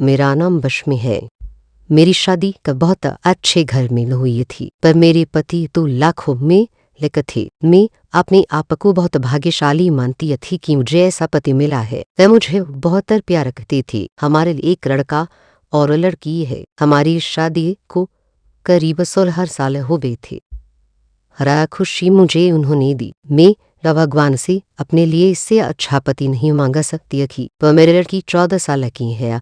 मेरा नाम बशमी है। मेरी शादी का बहुत अच्छे घर में हुई थी, पर मेरे पति तो लाखों में लेख थे। मैं अपने आप को बहुत भाग्यशाली मानती थी कि मुझे ऐसा पति मिला है। वह मुझे बहुत प्यार करते थे। हमारे एक लड़का और लड़की है। हमारी शादी को करीब 16 साल हो गए थे। हर खुशी मुझे उन्होंने दी। मैं भगवान से अपने लिए इससे अच्छा पति नहीं मांग सकती थी। पर मेरी लड़की 14 साल की है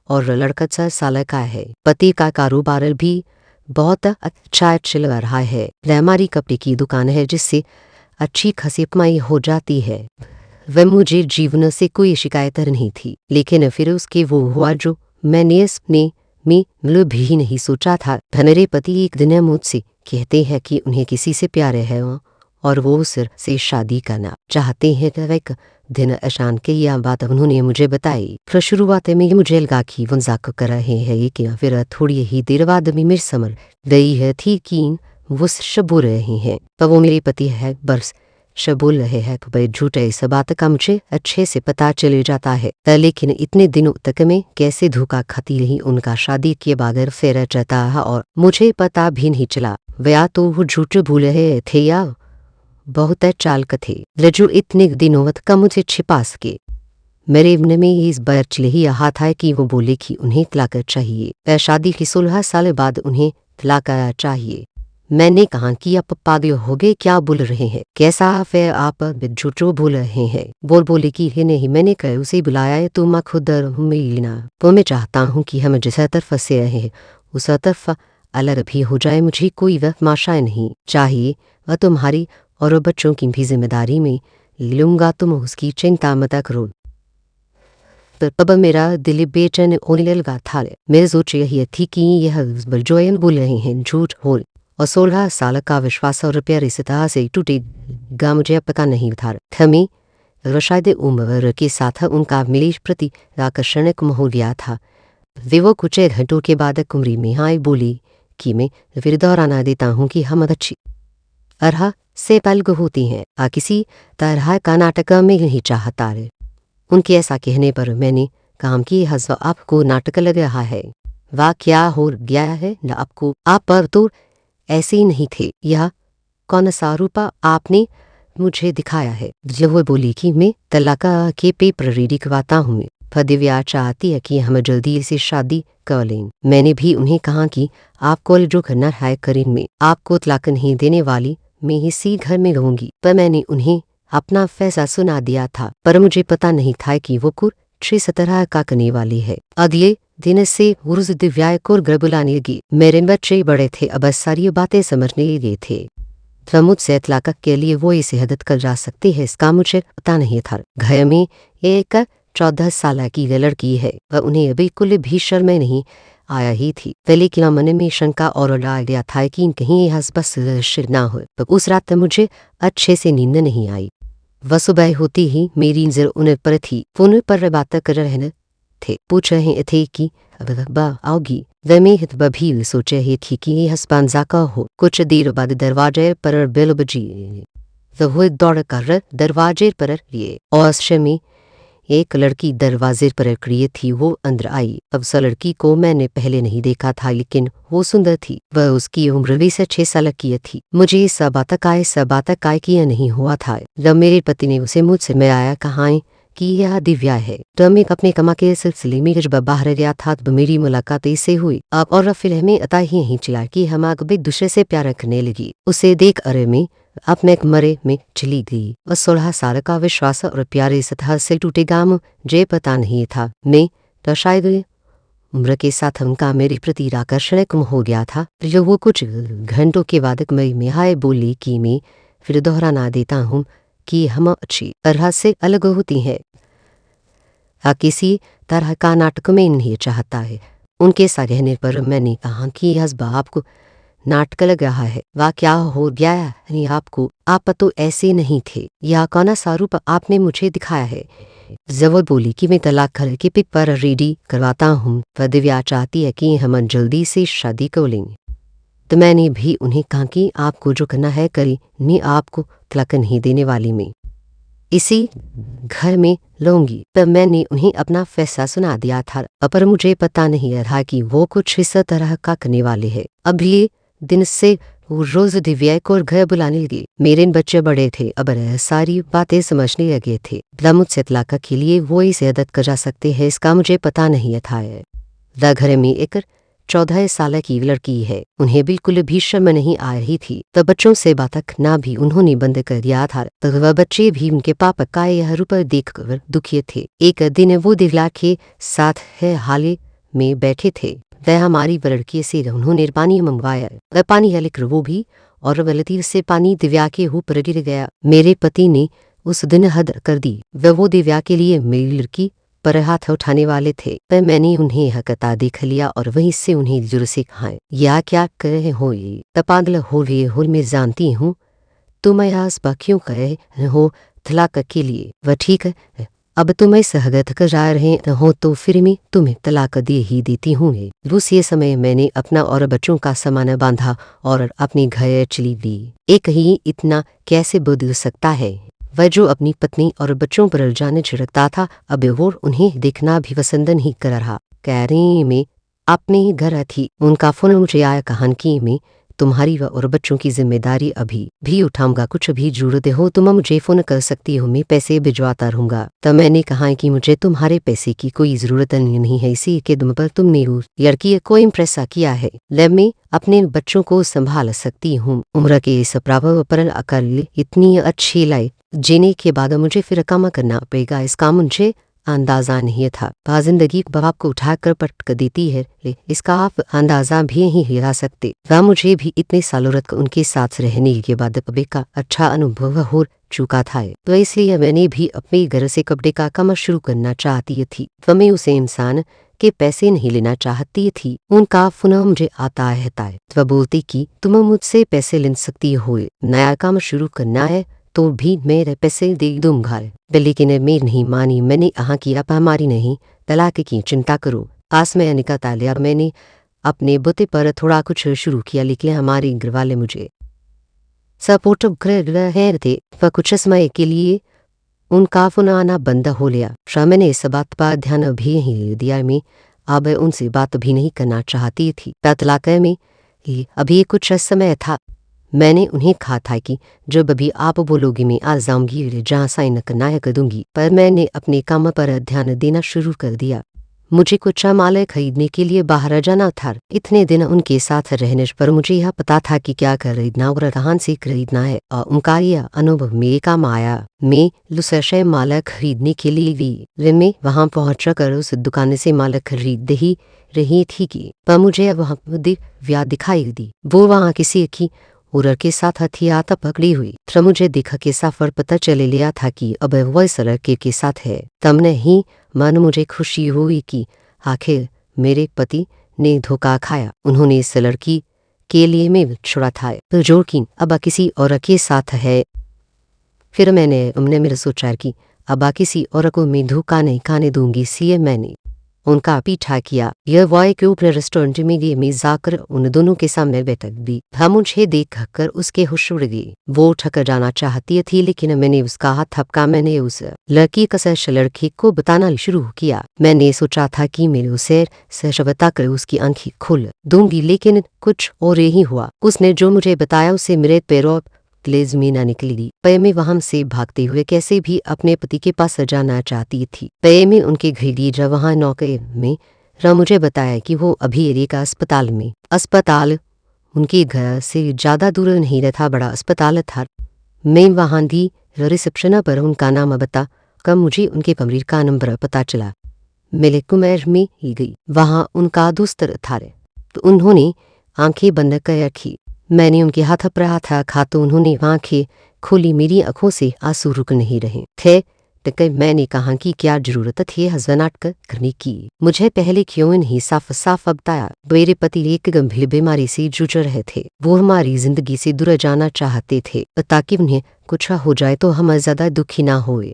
और लड़का 6 साल का है। पति का कारोबार भी बहुत अच्छा चल रहा है। हमारी कपड़े की दुकान है जिससे अच्छी खासी कमाई हो जाती है। वह मुझे जीवन से कोई शिकायत नहीं थी, लेकिन फिर उसके वो हुआ जो मैंने सपने में भी नहीं सोचा था। मेरे पति एक दिन मुझसे कहते हैं कि उन्हें किसी से प्यार है और वो सिर से शादी करना चाहते हैं। एक दिन अचानक के यह बात उन्होंने मुझे बताई। फिर शुरुआत में मुझे लगा कि वो मजाक कर रहे हैं, लेकिन फिर थोड़ी ही देर बाद में मेरी समझ गई है थी कि वो बोल रहे हैं। पर वो मेरे पति है, बस बोल रहे हैं तो भाई झूठे। इस बात का मुझे अच्छे से पता चले जाता है, लेकिन इतने दिनों तक मैं कैसे धोखा खाती रही उनका शादी के बाद फेर जाता है और मुझे पता भी नहीं चला। वह तो वो झूठ भूल रहे थे या बहुत चालक थे जो इतने दिनों तक मुझे छिपा सके। मेरे मन में इस बार चल ही रहा था कि वो बोले कि उन्हें तलाक चाहिए। शादी के 16 साल बाद उन्हें तलाक चाहिए। मैंने कहा कि आप पागल हो गए, क्या बोल रहे हैं, कैसा फिर आप झूठो बोल रहे हैं। बोले कि नहीं, मैंने कहा उसे बुलाया है तो मैं खुद मिलना। तो मैं चाहता हूँ कि हम जिस तरफ से रहे हैं उस तरफ अलग भी हो जाए। मुझे कोई माशा नहीं चाहिए। वह तुम्हारी और बच्चों की भी जिम्मेदारी में लूँगा, तुम उसकी चिंता मत करो। तब मेरा दिल बेचैन होने लगा था। मैं सोच रही थी कि यह जोयन बोल रहे हैं झूठ हो, और 16 साल का विश्वास और प्यार इस तरह से टूटेगा मुझे पता नहीं था। हमें शायद उम्र के साथ उनका मेरे प्रति आकर्षण कम हो गया था। वे वो कुछ घंटों के बाद कुमरी में आई, बोली कि मैं फिर दोहराना देता हूँ कि हम अच्छी तरह से पलग होती हैं। किसी तरह का नाटक में नहीं चाहता है। उनके ऐसा कहने पर मैंने कहा कि हज़ आपको नाटक लग रहा है। वाह, क्या हो गया है न आपको, आप पर तो ऐसे ही नहीं थे। यह कौन सा रूपा आपने मुझे दिखाया है। जो बोली कि मैं तलाक के पेपर रेडी करवाता हूँ। दिव्या चाहती है कि हम जल्दी से शादी कर लें। मैंने भी उन्हें कहा कि आपको जो करना है करें, में आपको तलाक नहीं देने वाली, मैं इसी घर में रहूंगी। पर मैंने उन्हें अपना फैसला सुना दिया था, पर मुझे पता नहीं था कि वो कुछ इस तरह का करने वाली है। अगले दिन से रोज दिव्या को घर बुलाने लगी। मेरे बच्चे बड़े थे, अब सारी बातें समझने लगे थे। मुझसे तलाक के लिए वो इसे हदत कर जा सकती है, इसका मुझे पता नहीं था। घर में एक 14 साल की लड़की है, वह उन्हें बिल्कुल भी शर्म नहीं आया ही थी। लेकिन मन में शंका और ला गया था कि कहीं यह बस शिर ना हो। उस रात मुझे अच्छे से नींद नहीं आई। वह सुबह होती ही मेरी नजर उन पर थी। फोन पर बात कर रहे थे, पूछ रहे थे कि अब आओगी। वह में भी सोच रही थी कि यह स्पांजा का हो। कुछ देर बाद दरवाजे पर बेल बजी। वह दौड़ कर दरवाजे पर लिए और में एक लड़की दरवाजे पर खड़ी थी। वो अंदर आई। अब उस लड़की को मैंने पहले नहीं देखा था, लेकिन वो सुंदर थी। वह उसकी उम्र 20-6 साल की थी। मुझे इस बात का किया नहीं हुआ था। जब मेरे पति ने उसे मुझसे मिलाया, कहा कि यह दिव्या है। तो मैं अपने कमा के सिलसिले में जब बाहर गया था तब मेरी मुलाकात इससे हुई। अब और फिर हमें अता ही नहीं चला कि हम एक दूसरे से प्यार करने लगी। उसे देख अरे में अब मैं मरे में चली गई। और 16 साल का विश्वास और प्यार इस तरह से टूटेगा मुझे पता नहीं था। मैं तो शायद उम्र के साथ उनका मेरे प्रति आकर्षण कम हो गया था। जो वो कुछ घंटों के बाद में हाय बोली कि मैं फिर दोहराना देता हूँ कि हम अच्छी तरह से अलग होती हैं। किसी तरह का नाटक में नहीं चाहता है। उनके कहने पर मैंने कहा कि हस्बा आपको नाटक लग रहा है। वाह, क्या हो गया है आपको, आप तो ऐसे नहीं थे। यह कौन सा रूप आपने मुझे दिखाया है। जब बोली कि मैं तलाक घर के पेपर रेडी करवाता हूँ। वह दिव्या चाहती है कि हम जल्दी से शादी कर लेंगे। तो मैंने भी उन्हें कहा कि आपको जो करना है करें, मैं आपको तलाक नहीं देने वाली। में इसी घर में लूंगी। पर मैंने उन्हें अपना फैसला सुना दिया था, पर मुझे पता नहीं था कि वो कुछ इस तरह का करने वाले हैं। अभी दिन से वो रोज दिव्या को घर बुलाने लगे। मेरे बच्चे बड़े थे, अब सारी बातें समझने लगे थे। भला मुझसे तलाक के लिए वो इसे आदत कर जा सकते हैं, इसका मुझे पता नहीं था। द घर में एक 14 साल की लड़की है। उन्हें बिल्कुल भी शर्म नहीं आ रही थी। तो बच्चों से बात करना भी उन्होंने बंद कर दिया था। तो वह बच्चे भी उनके पापा का यह रूप देखकर दुखी थे। एक दिन वो दिव्या के साथ हाल में बैठे थे। वह हमारी लड़की से उन्होंने पानी मंगवाया। वह पानी लेकर वो भी और गलती से पानी दिव्या के ऊपर गिर गया। मेरे पति ने उस दिन हद कर दी। वो दिव्या के लिए मेरी लड़की पर हाथ उठाने वाले थे, पर मैंने उन्हें हकता देख लिया और वहीं से उन्हें जुर से कहा, या क्या कर रहे हो, ये पागल हो रहे हो। मैं जानती हूँ तुम आस क्यों कर रहे हो तलाक के लिए। वह ठीक है, अब तुम्हें सहगत कर जा रहे हो तो फिर मैं तुम्हें तलाक दे ही देती हूँ। उसी समय मैंने अपना और बच्चों का सामान बांधा और अपने घर चली गई। एक ही इतना कैसे बदल सकता है। वह जो अपनी पत्नी और बच्चों पर जाने छिड़कता था, अब वो उन्हें देखना भी पसंद नहीं कर रहा। कह रही मैं अपने ही घर थी, उनका फोन मुझे आया, कहान की मैं तुम्हारी और बच्चों की जिम्मेदारी अभी भी उठाऊंगा। कुछ भी जरूरत हो तुम मुझे फोन कर सकती हो, मैं पैसे भिजवाता रहूंगा। तब मैंने कहा कि मुझे तुम्हारे पैसे की कोई जरूरत नहीं है, इसी के दम पर तुमने उस लड़की को इम्प्रेस किया है। मैं अपने बच्चों को संभाल सकती हूँ। उम्र के इस प्रभाव पर अकल इतनी अच्छी लाई जीने के बाद मुझे फिर काम करना पड़ेगा, इसका मुझे अंदाजा नहीं था। जिंदगी बाप को उठाकर पटक देती है, इसका आप अंदाजा भी नहीं लगा सकते। वह मुझे भी इतने सालों तक उनके साथ रहने के बाद कपड़े का अच्छा अनुभव हो चुका था, तो इसलिए मैंने भी अपने घर से कपड़े का काम शुरू करना चाहती थी। मैं उसे इंसान के पैसे नहीं लेना चाहती थी। उनका फोन मुझे आता है। वह बोलती कि तुम मुझसे पैसे ले सकती हो, नया काम शुरू करना है तो भी मेरे पैसे दे दूंगा। लेकिन मैं नहीं मानी। मैंने कहा कि आप हमारी नहीं, तलाक की चिंता करो। आस में निकलता लिया। मैंने अपने बुते पर थोड़ा कुछ शुरू किया, लेकिन हमारे घर वाले मुझे सपोर्ट कर रहे थे। वह कुछ समय के लिए उनका फोन आना बंद हो लिया। मैंने इस बात पर ध्यान भी नहीं दिया। मैं अब उनसे बात भी नहीं करना चाहती थी। तलाक में अभी कुछ समय था। मैंने उन्हें कहा था कि जब भी आप बोलोगे मैं आ जाऊंगी, जहाँ साइन करना है कर दूंगी। पर मैंने अपने काम पर ध्यान देना शुरू कर दिया। मुझे कुछ माल खरीदने के लिए बाहर जाना था। इतने दिन उनके साथ रहने पर मुझे यह पता था कि क्या खरीदना और कहाँ से खरीदना है, और उनका यह अनुभव मेरे काम आया। मैं लुसशय माल खरीदने के लिए भी मैं वहां पहुंचकर उस दुकान से माल खरीद ही रही थी कि पर मुझे वहां दिव्या दिखाई दी। वो वहां किसी की उरर के साथ हथियार पकड़ी हुई। मुझे देखा के सफर पता चले लिया था कि अब वह इस लड़के के साथ है। तब नहीं मन मुझे खुशी हुई कि आखिर मेरे पति ने धोखा खाया। उन्होंने इस लड़की के लिए मैं छोड़ा था, तो जो कि अब किसी और के साथ है। फिर मैंने मेरा सोचा कि अब किसी और को मैं धोखा नहीं खाने दूंगी, इसलिए मैंने उनका पीछा किया। यह वॉय के ऊपर रेस्टोरेंट में गई। मैं जाकर उन दोनों के सामने बैठ दी। हम मुझे देख कर उसके होश उड़ गए। वो उठकर जाना चाहती थी, लेकिन मैंने उसका हाथ थपका। मैंने उस लड़की का सच लड़की को बताना शुरू किया। मैंने सोचा था कि मेरे उसे सच बताकर उसकी आंखें खोल दूंगी, लेकिन कुछ और ही हुआ। उसने जो मुझे बताया उसे मेरे पैरों क्लेज में ना निकली। पर मैं वहां से भागते हुए कैसे भी अपने पति के पास जाना चाहती थी। पर मैं उनके घर जब वहां नौकरी में मुझे बताया कि वो अभी एरिया अस्पताल में। अस्पताल उनके घर से ज्यादा दूर नहीं रहता, बड़ा अस्पताल था। मैं वहां दी रिसेप्शन पर उनका नाम बता कब मुझे उनके कमरे का नंबर पता चला। मैं कुमार में ही गई। वहां उनका दोस्त था, तो उन्होंने आंखें बंद कर रखी। मैंने उनके हाथ पर हाथ रखा तो उन्होंने आंखें खोली। मेरी आंखों से आंसू रुक नहीं रहे थे। तो मैंने कहा कि क्या जरूरत थी हस्बैंड नाटक करने की, मुझे पहले क्यों नहीं साफ साफ बताया। मेरे पति एक गंभीर बीमारी से जूझ रहे थे। वो हमारी जिंदगी से दूर जाना चाहते थे ताकि उन्हें कुछ हो जाए तो हम ज्यादा दुखी ना होए।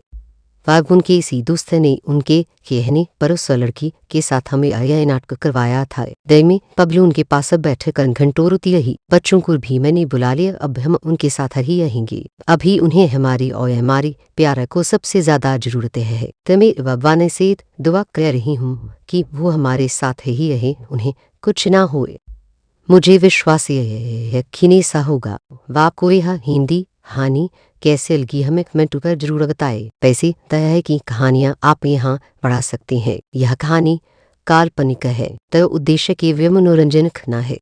वाग उनके इसी दोस्त ने उनके कहने पर उस लड़की के साथ हमें यह नाटक करवाया था। दय में पबलू उनके पास बैठ कर घंटों रोती रही। बच्चों को भी मैंने बुला लिया, अब हम उनके साथ ही रहेंगे। अभी उन्हें हमारी और हमारी प्यार को सबसे ज्यादा जरूरत है। तो मेरे बाबा ने से दुआ कर रही हूँ कि वो हमारे साथ ही रहे, उन्हें कुछ ना होए। मुझे विश्वास यकीन सा होगा। वाप को यह हिंदी हानि कैसे लगी हमें कमेंट पर जरूर बताएं। वैसे तय है कि कहानियां आप यहाँ पढ़ा सकते हैं। यह कहानी काल्पनिक है, तो उद्देश्य के वे मनोरंजन न है।